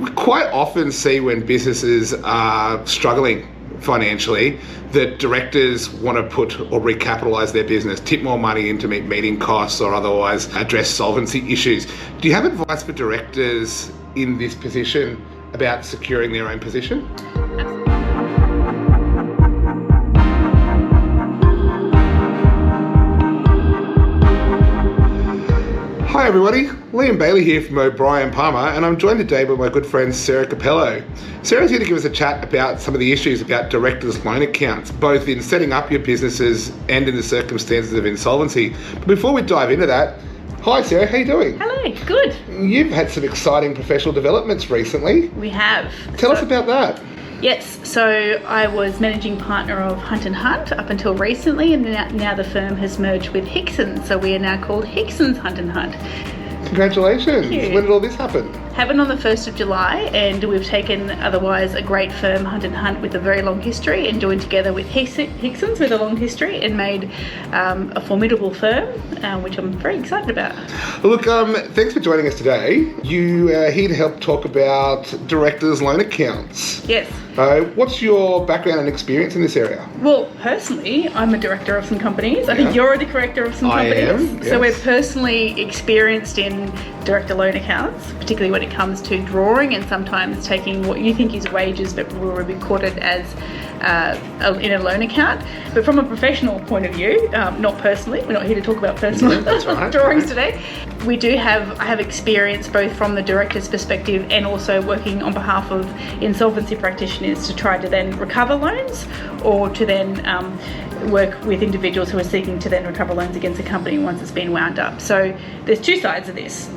we quite often see when businesses are struggling financially that directors want to put or recapitalise their business, tip more money in to meet meeting costs or otherwise address solvency issues. Do you have advice for directors in this position about securing their own position? Hi everybody, Liam Bailey here from O'Brien Palmer, and I'm joined today by my good friend Sarah Capello. Sarah's here to give us a chat about some of the issues about directors' loan accounts, both in setting up your businesses and in the circumstances of insolvency. But before we dive into that, hi Sarah, how you doing? Hello, good. You've had some exciting professional developments recently. We have. Tell us about that. Yes, so I was managing partner of Hunt & Hunt up until recently, and now the firm has merged with Hickson's, so we are now called Hickson's Hunt & Hunt. Congratulations. When did all this happen? Happened on the 1st of July, and we've taken otherwise a great firm, Hunt & Hunt, with a very long history, and joined together with Hickson's with a long history, and made a formidable firm, which I'm very excited about. Look, thanks for joining us today. You are here to help talk about directors' loan accounts. Yes. What's your background and experience in this area? Well, personally, I'm a director of some companies. I think you're the director of some companies. I am, yes. So we're personally experienced in director loan accounts, particularly when it comes to drawing and sometimes taking what you think is wages but will be recorded as in a loan account. But from a professional point of view, not personally, we're not here to talk about personal that's right. drawings today. I have experience both from the director's perspective and also working on behalf of insolvency practitioners to try to then recover loans, or to then work with individuals who are seeking to then recover loans against a company once it's been wound up. So there's two sides of this.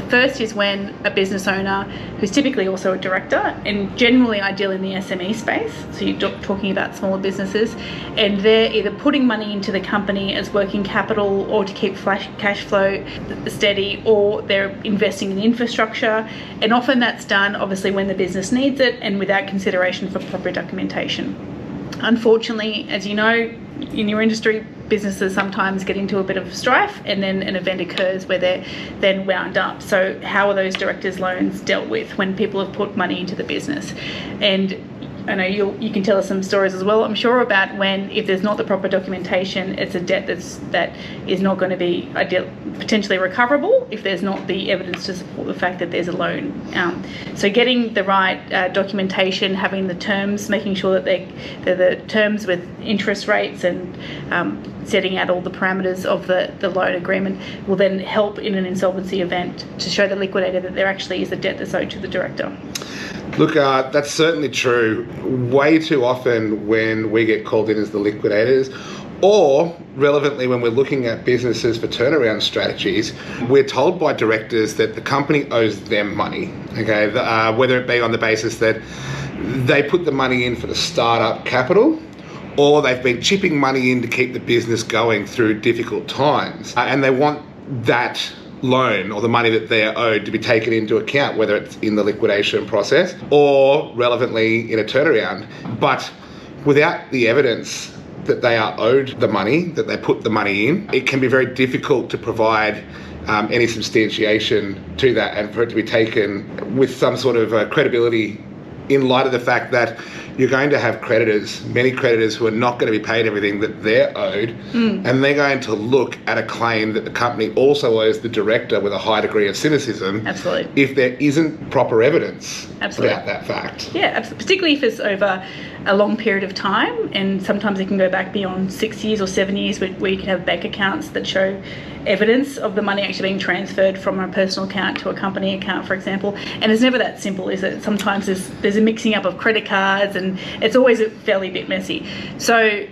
First is when a business owner, who's typically also a director, and generally I deal in the SME space, so you're talking about smaller businesses, and they're either putting money into the company as working capital or to keep cash flow steady, or they're investing in infrastructure, and often that's done obviously when the business needs it and without consideration for proper documentation. Unfortunately, as you know, in your industry, businesses sometimes get into a bit of strife, and then an event occurs where they're then wound up. So how are those directors' loans dealt with when people have put money into the business? And I know you can tell us some stories as well, I'm sure, about when, if there's not the proper documentation, it's a debt that is not going to be potentially recoverable if there's not the evidence to support the fact that there's a loan. So getting the right documentation, having the terms, making sure that they're the terms with interest rates, and setting out all the parameters of the loan agreement will then help in an insolvency event to show the liquidator that there actually is a debt that's owed to the director. Look, that's certainly true. Way too often when we get called in as the liquidators, or relevantly when we're looking at businesses for turnaround strategies, we're told by directors that the company owes them money, okay? Whether it be on the basis that they put the money in for the startup capital, or they've been chipping money in to keep the business going through difficult times, and they want that loan or the money that they're owed to be taken into account, whether it's in the liquidation process or relevantly in a turnaround. But without the evidence that they are owed the money, that they put the money in, it can be very difficult to provide any substantiation to that, and for it to be taken with some sort of credibility, in light of the fact that you're going to have many creditors who are not going to be paid everything that they're owed, and they're going to look at a claim that the company also owes the director with a high degree of cynicism. Absolutely. If there isn't proper evidence Absolutely. About that fact. Yeah, particularly if it's over a long period of time, and sometimes it can go back beyond 6 years or 7 years, where you can have bank accounts that show evidence of the money actually being transferred from a personal account to a company account, for example. And it's never that simple, is it? Sometimes there's a mixing up of credit cards, and it's always a fairly bit messy. So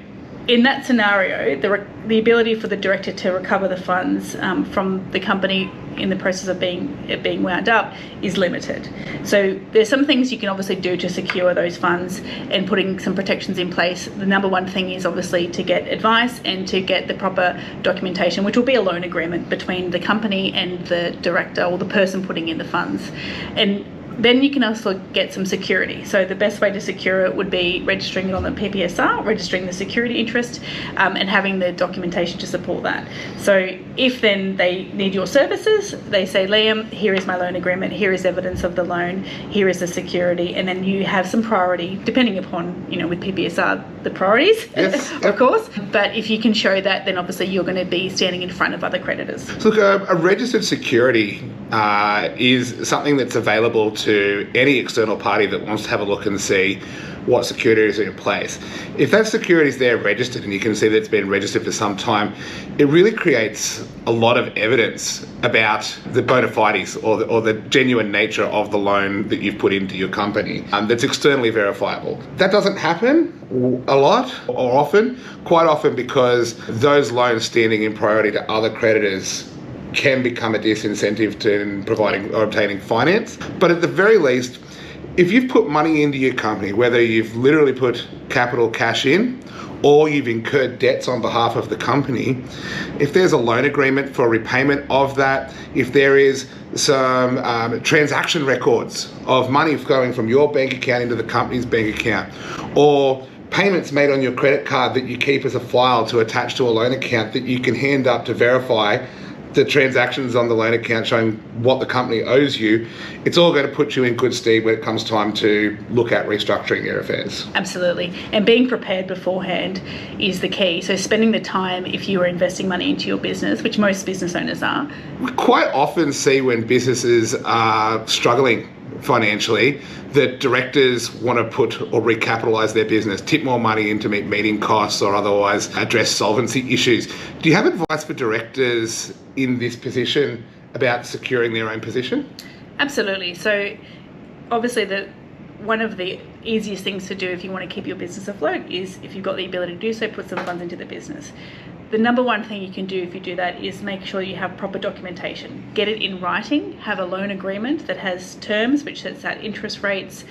in that scenario, the ability for the director to recover the funds from the company in the process of being wound up is limited. So there's some things you can obviously do to secure those funds and putting some protections in place. The number one thing is obviously to get advice and to get the proper documentation, which will be a loan agreement between the company and the director or the person putting in the funds. And Then you can also get some security. So the best way to secure it would be registering it on the PPSR, registering the security interest, and having the documentation to support that. So if then they need your services, they say, Liam, here is my loan agreement, here is evidence of the loan, here is the security, and then you have some priority, depending upon, with PPSR, the priorities, yes, of course. But if you can show that, then obviously you're going to be standing in front of other creditors. So look, a registered security is something that's available to any external party that wants to have a look and see what securities are in place. If that security is there registered and you can see that it's been registered for some time, it really creates a lot of evidence about the bona fides or the genuine nature of the loan that you've put into your company that's externally verifiable. That doesn't happen a lot or often, quite often, because those loans standing in priority to other creditors can become a disincentive to providing or obtaining finance. But at the very least, if you've put money into your company, whether you've literally put capital cash in or you've incurred debts on behalf of the company, if there's a loan agreement for repayment of that, if there is some transaction records of money going from your bank account into the company's bank account, or payments made on your credit card that you keep as a file to attach to a loan account that you can hand up to verify the transactions on the loan account showing what the company owes you, it's all going to put you in good stead when it comes time to look at restructuring your affairs. Absolutely. And being prepared beforehand is the key. So spending the time, if you are investing money into your business, which most business owners are. We quite often see when businesses are struggling financially that directors want to put or recapitalise their business, tip more money in to meet meeting costs or otherwise address solvency issues. Do you have advice for directors in this position about securing their own position? Absolutely. So obviously one of the easiest things to do if you want to keep your business afloat is, if you've got the ability to do so, put some funds into the business. The number one thing you can do if you do that is make sure you have proper documentation. Get it in writing, have a loan agreement that has terms which sets out interest rates,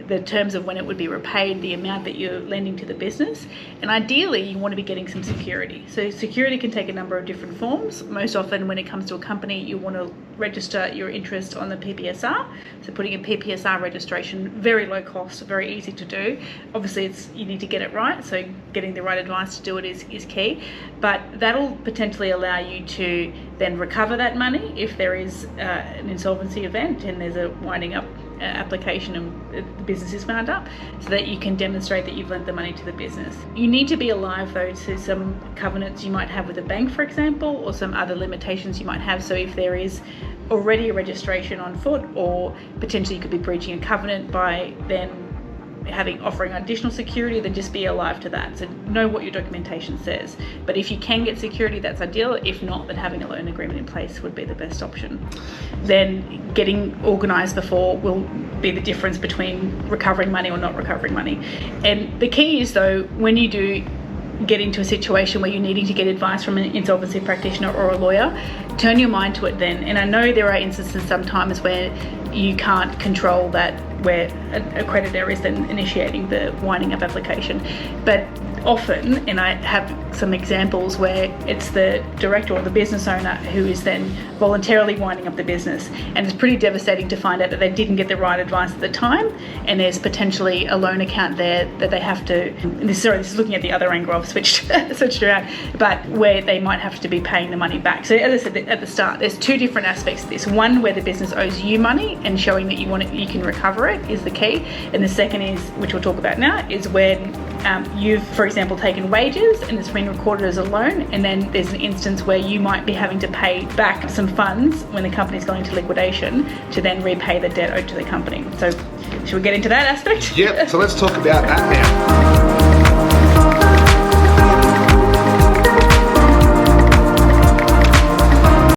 the terms of when it would be repaid, the amount that you're lending to the business, and ideally you want to be getting some security. So security can take a number of different forms. Most often when it comes to a company, you want to register your interest on the PPSR. So putting a PPSR registration, very low cost, very easy to do. Obviously you need to get it right, so getting the right advice to do it is key. But that'll potentially allow you to then recover that money if there is an insolvency event and there's a winding up application and the business is wound up, so that you can demonstrate that you've lent the money to the business. You need to be alive though to some covenants you might have with a bank, for example, or some other limitations you might have. So if there is already a registration on foot, or potentially you could be breaching a covenant by then offering additional security, then just be alive to that. So know what your documentation says. But if you can get security, that's ideal. If not, then having a loan agreement in place would be the best option. Then getting organised before will be the difference between recovering money or not recovering money. And the key is though, when you do get into a situation where you're needing to get advice from an insolvency practitioner or a lawyer, turn your mind to it then. And I know there are instances sometimes where you can't control that, where a creditor is then initiating the winding up application. But often, and I have some examples where it's the director or the business owner who is then voluntarily winding up the business, and it's pretty devastating to find out that they didn't get the right advice at the time, and there's potentially a loan account there that they have to, this is looking at the other angle, I've switched around, but where they might have to be paying the money back. So as I said at the start, there's two different aspects to this. One, where the business owes you money and showing that you can recover it is the key, and the second is, which we'll talk about now, is when you've, for example, taken wages and it's been recorded as a loan, and then there's an instance where you might be having to pay back some funds when the company's going into liquidation to then repay the debt owed to the company. So should we get into that aspect? Yep, so let's talk about that now.